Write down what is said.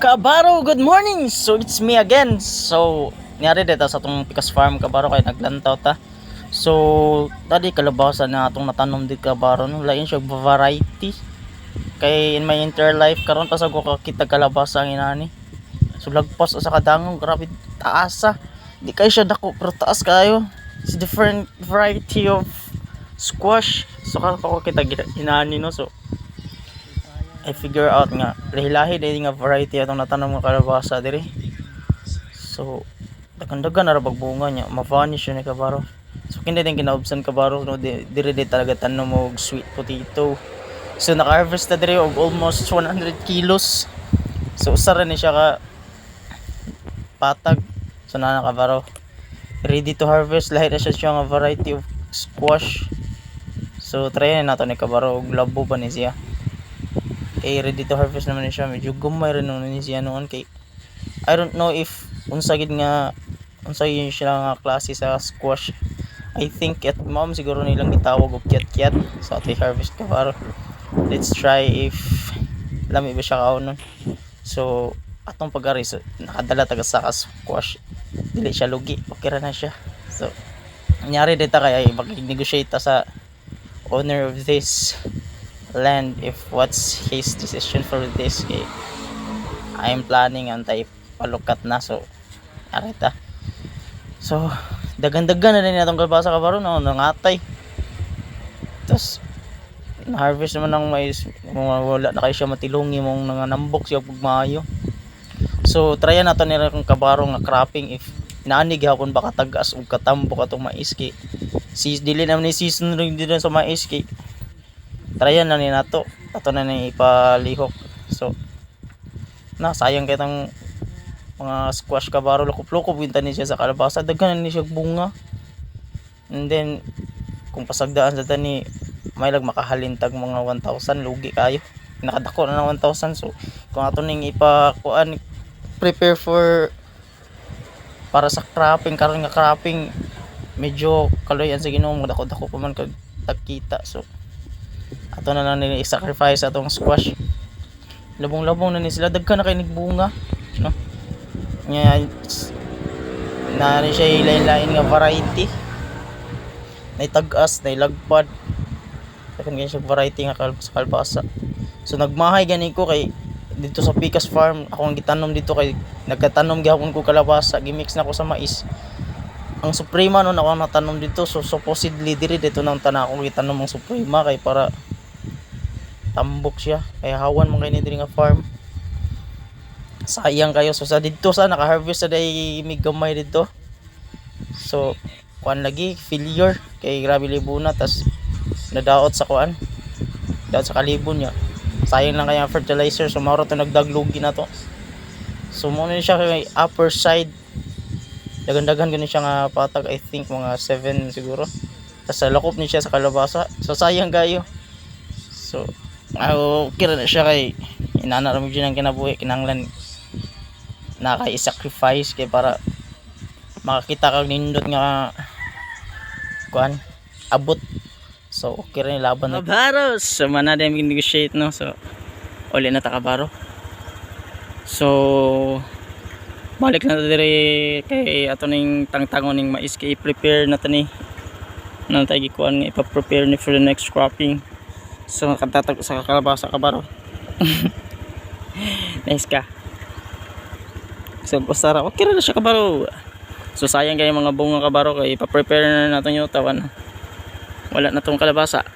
Kabaro, good morning! So it's me again. So nyari dito sa atong Pikas Farm Kabaro kay naglantaw ta. So tadi kalabasa na atong natanom di Kabaro no, lain siya variety. Kay in my entire life karon pa sa ko kakita kalabasa ang inani. So lagpas sa kadangog, grabe taasa. Di kay siya dako pero taas kayo. It's different variety of squash. So karon pa ko kita inani no. So I figure out nga lahi-lahi dahil nga variety atong natanom nga kalabasa diri. So dagan-dagan na ra bunga niya, ma-vanish yun ni Kabaro. So kindi din kinaubsan Kabaro no, diri talaga tanom og sweet potato. So naka-harvest na diri og almost 100 kilos. So usara ni siya ka patag. So na Kabaro ready to harvest, lahi na siya nga variety of squash. So try na nato ni Kabaro og labo ba ni siya. Kay ready to harvest naman siya, medyo gumay rin nun ni siya noon. Kay I don't know if unsa gid nga unsa yun siya nga klase sa squash. I think at mom siguro nilang gitawag og kiat-kiat sa ato harvest Kabaro. Let's try if lami ba siya kaunon. So atong pag-ari, so, nakadala taga sa squash, dili siya lugi, okay ra na siya. So nangyari dito kay mag-negotiate ta sa owner of this land if what's his decision for this. Okay, I'm planning antay palukat na. So arita, so dagan-dagan na din natong kalabasa Kabaro no, nangatay. Tapos na-harvest naman ng mais, wala na kayo siya matilungi mong nanganambok siya pag maayo. So tryan nato nila kung Kabaro nga cropping if naani gihapon baka tagas og katambok atong mais. Kay dili naman ni season ring din sa mais. Kay tryan na ni nato ato na ni ipalihok. So na sayang kay tang mga squash Kabaro, lukup-lukup ginta ni siya sa kalabasa, daghan ni siya bunga. And then kung pasagdaan sa tani may lag makahalintag mga 1,000, lugi kayo, nakadako na ng 1,000. So kung ato ning ipakuan prepare for para sa cropping, karon nga cropping medyo kaloyan sa Ginoo, dako-dako pa man kag tagkita. So ato na lang nila i-sacrifice atong squash. Labong-labong na ni sila, daghan na kay nigbunga no. Nya na ni siya lain-lain nga variety. Nay tag-as, nay lagpad. Daghan kay siya variety nga kalbasa. So nagmahay gani ko kay dito sa Pikas Farm, ako ang gitanom dito kay nagkatanom gyapon ko kalabasa, gimix na ko sa mais. Ang Suprema no ako natanom dito, so supposedly dito nang tanan akong gitanom ang Suprema kay para tambok siya, kaya hawan mo kay ni diri nga farm. Sayang kayo. So sa dito sa naka-harvest sa day migamay dito. So kuan lagi failure kay grabe libuna, tas nadaot sa kuan, daot sa kalibon niya. Sayang lang kaya fertilizer. So maro to nagdaglugi na to. So mo na siya kay upper side, dagan-dagan gani siya nga patag, I think mga 7 siguro. Tas sa lakop ni siya sa kalabasa. So sayang kayo. So okay na siya kay inana ra medyo nang kinabuhi, kinanglan naka-sacrifice kay para makakita kag nindot nga kuan abot. So okay rin laban na Kabaro. So mana dem negotiate no. So uli na ta Kabaro. So balik na diri kay ato ning tangtangon ning mais, kay prepare na tani nang tay gikuan nga ipa-prepare ni for the next cropping. So nakatatag sa kalabasa Kabaro. Nice ka. So pasara okay ra na siya Kabaro. So sayang kay mga bunga Kabaro, kay ipa-prepare na natin yung tawan. Wala na tong kalabasa.